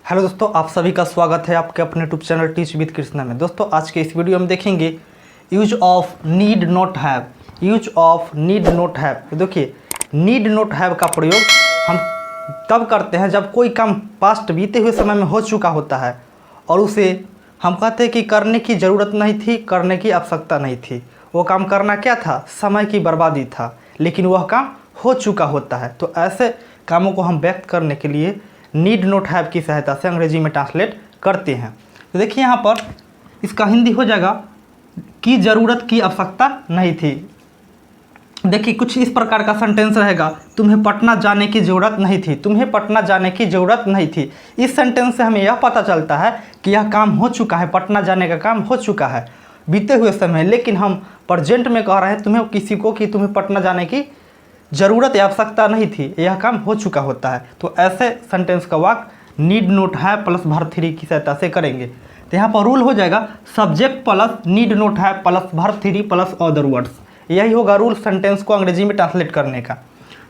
Hello दोस्तों, आप सभी का स्वागत है आपके अपने YouTube channel teach with Krishna में। दोस्तों आज के इस वीडियो में देखेंगे use of need not have. Use of need not have. देखिए, नीड नॉट हैव का प्रयोग हम तब करते हैं जब कोई काम पास्ट बीते हुए समय में हो चुका होता है और उसे हम कहते हैं कि करने की ज़रूरत नहीं थी, करने की आवश्यकता नहीं थी। वो काम करना क्या था? समय की बर्बादी था, लेकिन वह काम हो चुका होता है। तो ऐसे कामों को हम व्यक्त करने के लिए नीड नॉट हैव की सहायता से अंग्रेजी में ट्रांसलेट करते हैं। तो देखिए यहाँ पर इसका हिंदी हो जाएगा कि ज़रूरत की आवश्यकता नहीं थी। देखिए कुछ इस प्रकार का सेंटेंस रहेगा, तुम्हें पटना जाने की ज़रूरत नहीं थी। तुम्हें पटना जाने की ज़रूरत नहीं थी। इस सेंटेंस से हमें यह पता चलता है कि यह काम हो चुका है, पटना जाने का काम हो चुका है बीते हुए समय, लेकिन हम प्रेजेंट में कह रहे हैं तुम्हें किसी को कि तुम्हें पटना जाने की ज़रूरत या आवश्यकता नहीं थी, यह काम हो चुका होता है। तो ऐसे सेंटेंस का वाक्य need not have plus verb three की सहायता से करेंगे। तो यहाँ पर रूल हो जाएगा subject plus need not have plus verb three plus other words. यही होगा रूल सेंटेंस को अंग्रेजी में ट्रांसलेट करने का।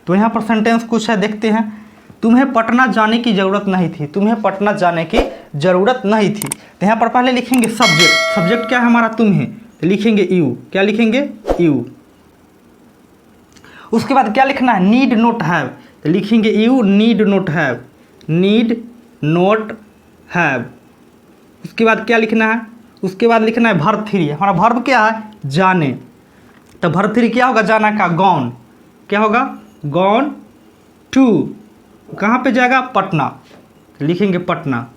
तो यहाँ पर सेंटेंस कुछ है, देखते हैं। तुम्हें पटना जाने की ज़रूरत नहीं थी। तुम्हें पटना जाने की ज़रूरत नहीं थी। तो यहाँ पर पहले लिखेंगे सब्जेक्ट। सब्जेक्ट क्या है हमारा? तुम्हें। तो लिखेंगे यू। क्या लिखेंगे? यू। उसके बाद क्या लिखना है? Need not have. तो लिखेंगे you need not have. Need not have. उसके बाद क्या लिखना है? उसके बाद लिखना है वर्ब थ्री। हमारा वर्ब क्या है? जाने। तो वर्ब थ्री क्या होगा? जाना का गॉन। क्या होगा? Gone to. कहाँ पे जाएगा? पटना। तो लिखेंगे पटना।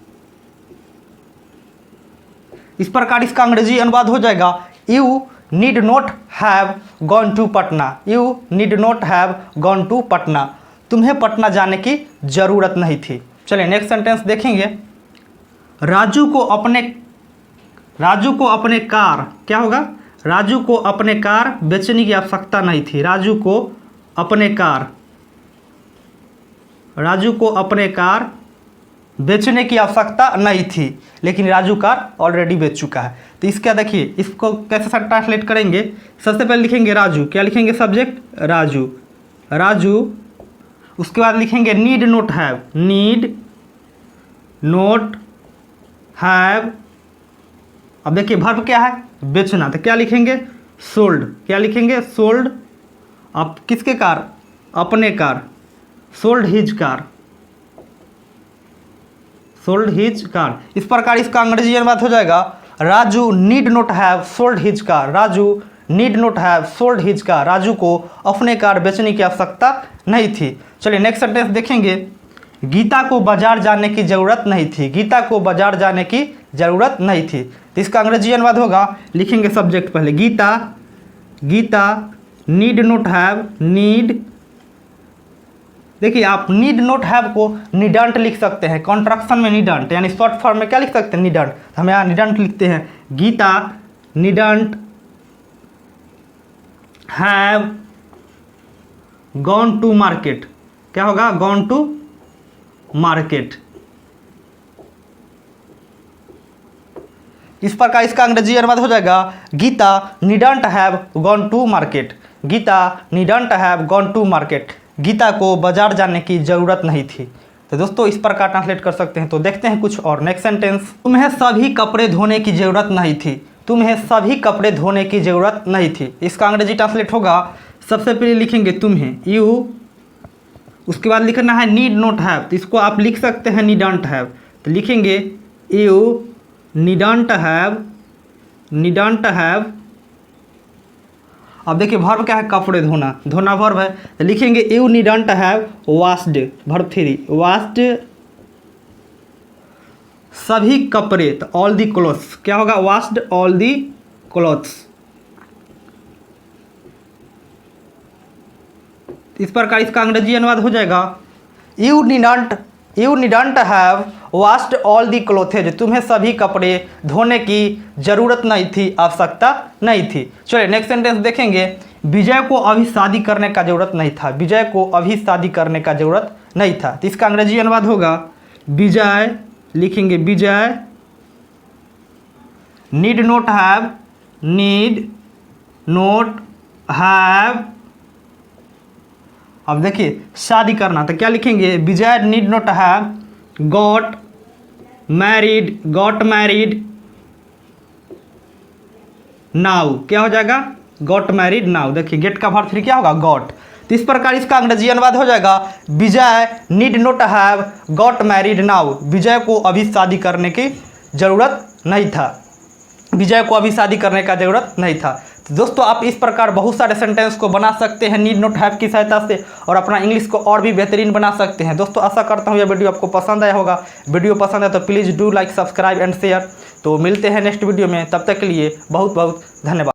इस प्रकार इसका अंग्रेजी अनुवाद हो जाएगा you need not have gone to Patna. You need not have gone to Patna. तुम्हें पटना जाने की ज़रूरत नहीं थी। चलिए नेक्स्ट सेंटेंस देखेंगे। राजू को अपने कार, क्या होगा? राजू को अपने कार बेचने की आवश्यकता नहीं थी। राजू को अपने कार बेचने की आवश्यकता नहीं थी, लेकिन राजू कार ऑलरेडी बेच चुका है। तो इसका देखिए, इसको कैसे ट्रांसलेट करेंगे? सबसे पहले लिखेंगे राजू। क्या लिखेंगे? सब्जेक्ट राजू। राजू। उसके बाद लिखेंगे need not have. Need not have. अब देखिए वर्ब क्या है? बेचना। तो क्या लिखेंगे? सोल्ड। क्या लिखेंगे? सोल्ड। अब किसके कार? अपने car. Sold his car. Sold his car. इस प्रकार इसका अंग्रेजी अनुवाद हो जाएगा Raju need not have sold his car. Raju need not have sold his car. Raju को अपने कार बेचने की आवश्यकता नहीं थी। चलिए नेक्स्ट सेंटेंस देखेंगे। गीता को बाजार जाने की ज़रूरत नहीं थी। गीता को बाजार जाने की ज़रूरत नहीं थी। तो इसका अंग्रेजी अनुवाद होगा, लिखेंगे सब्जेक्ट पहले Geeta. Geeta need not have. Need. देखिए आप नीड नॉट हैव को निडंट लिख सकते हैं, कॉन्ट्रैक्शन में निडंट, यानी शॉर्ट फॉर्म में क्या लिख सकते हैं? निडंट। हम यहाँ निडंट लिखते हैं। Geeta needn't have gone to market. क्या होगा? Gone to market. इस प्रकार इसका अंग्रेजी अनुवाद हो जाएगा Geeta needn't have gone to market. Geeta needn't have gone to market. Geeta को बाजार जाने की ज़रूरत नहीं थी। तो दोस्तों इस प्रकार ट्रांसलेट कर सकते हैं। तो देखते हैं कुछ और। Next sentence. तुम्हें सभी कपड़े धोने की ज़रूरत नहीं थी। तुम्हें सभी कपड़े धोने की ज़रूरत नहीं थी। इसका अंग्रेजी ट्रांसलेट होगा, सबसे पहले लिखेंगे तुम्हें यू। उसके बाद लिखना है नीड नॉट हैव। तो इसको आप लिख सकते हैं नीडंट हैव। तो लिखेंगे you needn't have. Needn't have. अब देखिए वर्ब क्या है? कपड़े धोना। धोना वर्ब है। तो लिखेंगे you needn't have washed. Verb three washed सभी कपड़े। तो ऑल दी क्लॉथ्स। क्या होगा? Washed all the clothes. इस प्रकार इसका अंग्रेजी अनुवाद हो जाएगा you needn't have washed all the क्लोथेज। तुम्हें सभी कपड़े धोने की ज़रूरत नहीं थी, आवश्यकता नहीं थी। चलिए नेक्स्ट सेंटेंस देखेंगे। विजय को अभी शादी करने का ज़रूरत नहीं था। विजय को अभी शादी करने का ज़रूरत नहीं था। तो इसका अंग्रेजी अनुवाद होगा विजय। लिखेंगे Vijay need not have. Need not have. अब देखिए शादी करना, तो क्या लिखेंगे? Vijay need not have got married, got married now, क्या हो जाएगा? Got married now. देखिए गेट का वर्ब 3 क्या होगा? गॉट। तो इस प्रकार इसका अंग्रेजी अनुवाद हो जाएगा Vijay need not have got married now. Vijay को अभी शादी करने की ज़रूरत नहीं था। विजय को अभी शादी करने का ज़रूरत नहीं था। तो दोस्तों आप इस प्रकार बहुत सारे सेंटेंस को बना सकते हैं नीड नॉट हैव की सहायता से और अपना इंग्लिश को और भी बेहतरीन बना सकते हैं। दोस्तों आशा करता हूँ यह वीडियो आपको पसंद आया होगा। वीडियो पसंद है तो please do like, subscribe and share. तो मिलते हैं नेक्स्ट वीडियो में, तब तक के लिए बहुत बहुत धन्यवाद।